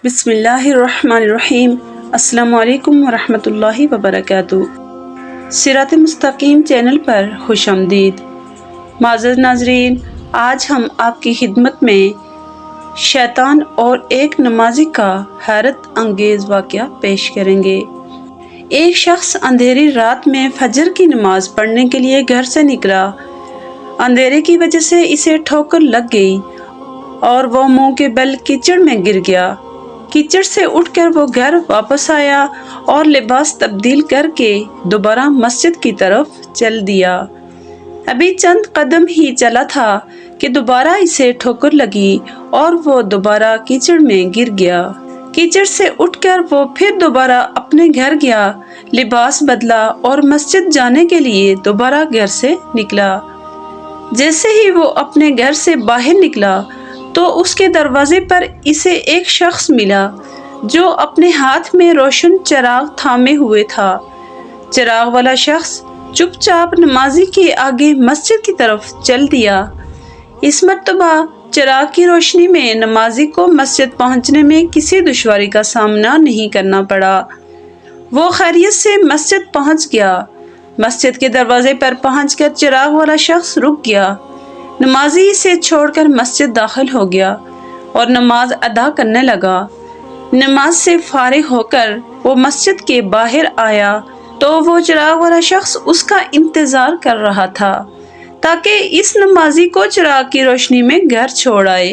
بسم اللہ الرحمن الرحیم۔ السلام علیکم ورحمۃ اللہ وبرکاتہ۔ صراط مستقیم چینل پر خوش آمدید۔ معزز ناظرین، آج ہم آپ کی خدمت میں شیطان اور ایک نمازی کا حیرت انگیز واقعہ پیش کریں گے۔ ایک شخص اندھیری رات میں فجر کی نماز پڑھنے کے لیے گھر سے نکلا۔ اندھیرے کی وجہ سے اسے ٹھوکر لگ گئی اور وہ منہ کے بل کیچڑ میں گر گیا۔ کیچڑ سے اٹھ کر وہ گھر واپس آیا اور لباس تبدیل کر کے دوبارہ مسجد کی طرف چل دیا۔ ابھی چند قدم ہی چلا تھا کہ دوبارہ اسے ٹھوکر لگی اور وہ دوبارہ کیچڑ میں گر گیا۔ کیچڑ سے اٹھ کر وہ پھر دوبارہ اپنے گھر گیا، لباس بدلا اور مسجد جانے کے لیے دوبارہ گھر سے نکلا۔ جیسے ہی وہ اپنے گھر سے باہر نکلا تو اس کے دروازے پر اسے ایک شخص ملا جو اپنے ہاتھ میں روشن چراغ تھامے ہوئے تھا۔ چراغ والا شخص چپ چاپ نمازی کے آگے مسجد کی طرف چل دیا۔ اس مرتبہ چراغ کی روشنی میں نمازی کو مسجد پہنچنے میں کسی دشواری کا سامنا نہیں کرنا پڑا۔ وہ خیریت سے مسجد پہنچ گیا۔ مسجد کے دروازے پر پہنچ کر چراغ والا شخص رک گیا۔ نمازی اسے چھوڑ کر مسجد داخل ہو گیا اور نماز ادا کرنے لگا۔ نماز سے فارغ ہو کر وہ مسجد کے باہر آیا تو وہ چراغ والا شخص اس کا انتظار کر رہا تھا تاکہ اس نمازی کو چراغ کی روشنی میں گھر چھوڑ آئے۔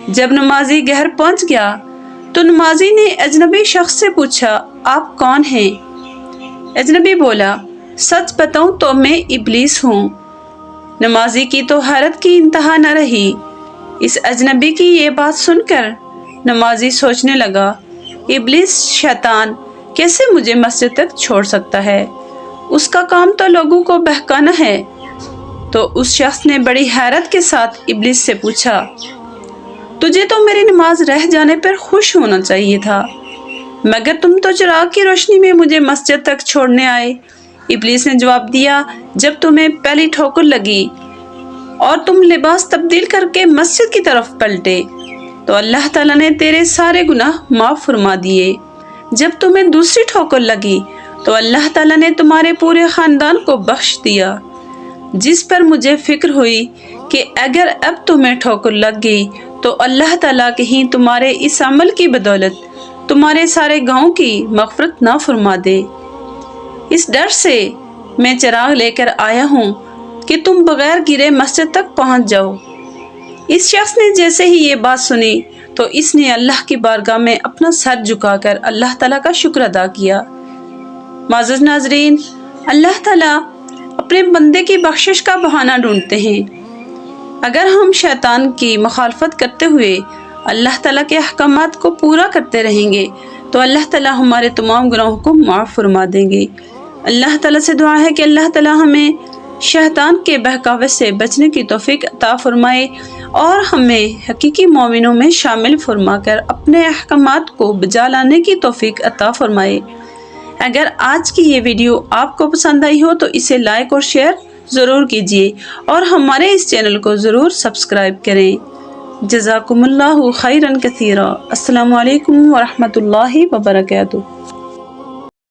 جب نمازی گھر پہنچ گیا تو نمازی نے اجنبی شخص سے پوچھا، آپ کون ہیں؟ اجنبی بولا، سچ بتاؤں تو میں ابلیس ہوں۔ نمازی کی تو حیرت کی انتہا نہ رہی۔ اس اجنبی کی یہ بات سن کر نمازی سوچنے لگا، ابلیس شیطان کیسے مجھے مسجد تک چھوڑ سکتا ہے؟ اس کا کام تو لوگوں کو بہکانا ہے۔ تو اس شخص نے بڑی حیرت کے ساتھ ابلیس سے پوچھا، تجھے تو میری نماز رہ جانے پر خوش ہونا چاہیے تھا، مگر تم تو چراغ کی روشنی میں مجھے مسجد تک چھوڑنے آئے۔ ابلیس نے جواب دیا، جب تمہیں پہلی ٹھوکر لگی اور تم لباس تبدیل کر کے مسجد کی طرف پلٹے تو اللہ تعالیٰ نے تیرے سارے گناہ معاف فرما دیے۔ جب تمہیں دوسری ٹھوکر لگی تو اللہ تعالیٰ نے تمہارے پورے خاندان کو بخش دیا، جس پر مجھے فکر ہوئی کہ اگر اب تمہیں ٹھوکر لگ گئی تو اللہ تعالیٰ کہیں تمہارے اس عمل کی بدولت تمہارے سارے گاؤں کی مغفرت نہ فرما دے۔ اس ڈر سے میں چراغ لے کر آیا ہوں کہ تم بغیر گرے مسجد تک پہنچ جاؤ۔ اس شخص نے جیسے ہی یہ بات سنی تو اس نے اللہ کی بارگاہ میں اپنا سر جھکا کر اللہ تعالیٰ کا شکر ادا کیا۔ معزز ناظرین، اللہ تعالیٰ اپنے بندے کی بخشش کا بہانہ ڈھونڈتے ہیں۔ اگر ہم شیطان کی مخالفت کرتے ہوئے اللہ تعالیٰ کے احکامات کو پورا کرتے رہیں گے تو اللہ تعالیٰ ہمارے تمام گناہوں کو معاف فرما دیں گے۔ اللہ تعالیٰ سے دعا ہے کہ اللہ تعالیٰ ہمیں شیطان کے بہکاوے سے بچنے کی توفیق عطا فرمائے اور ہمیں حقیقی مومنوں میں شامل فرما کر اپنے احکامات کو بجا لانے کی توفیق عطا فرمائے۔ اگر آج کی یہ ویڈیو آپ کو پسند آئی ہو تو اسے لائک اور شیئر ضرور کیجیے اور ہمارے اس چینل کو ضرور سبسکرائب کریں۔ جزاکم اللہ خیرا کثیرا۔ السلام علیکم ورحمۃ اللہ وبرکاتہ۔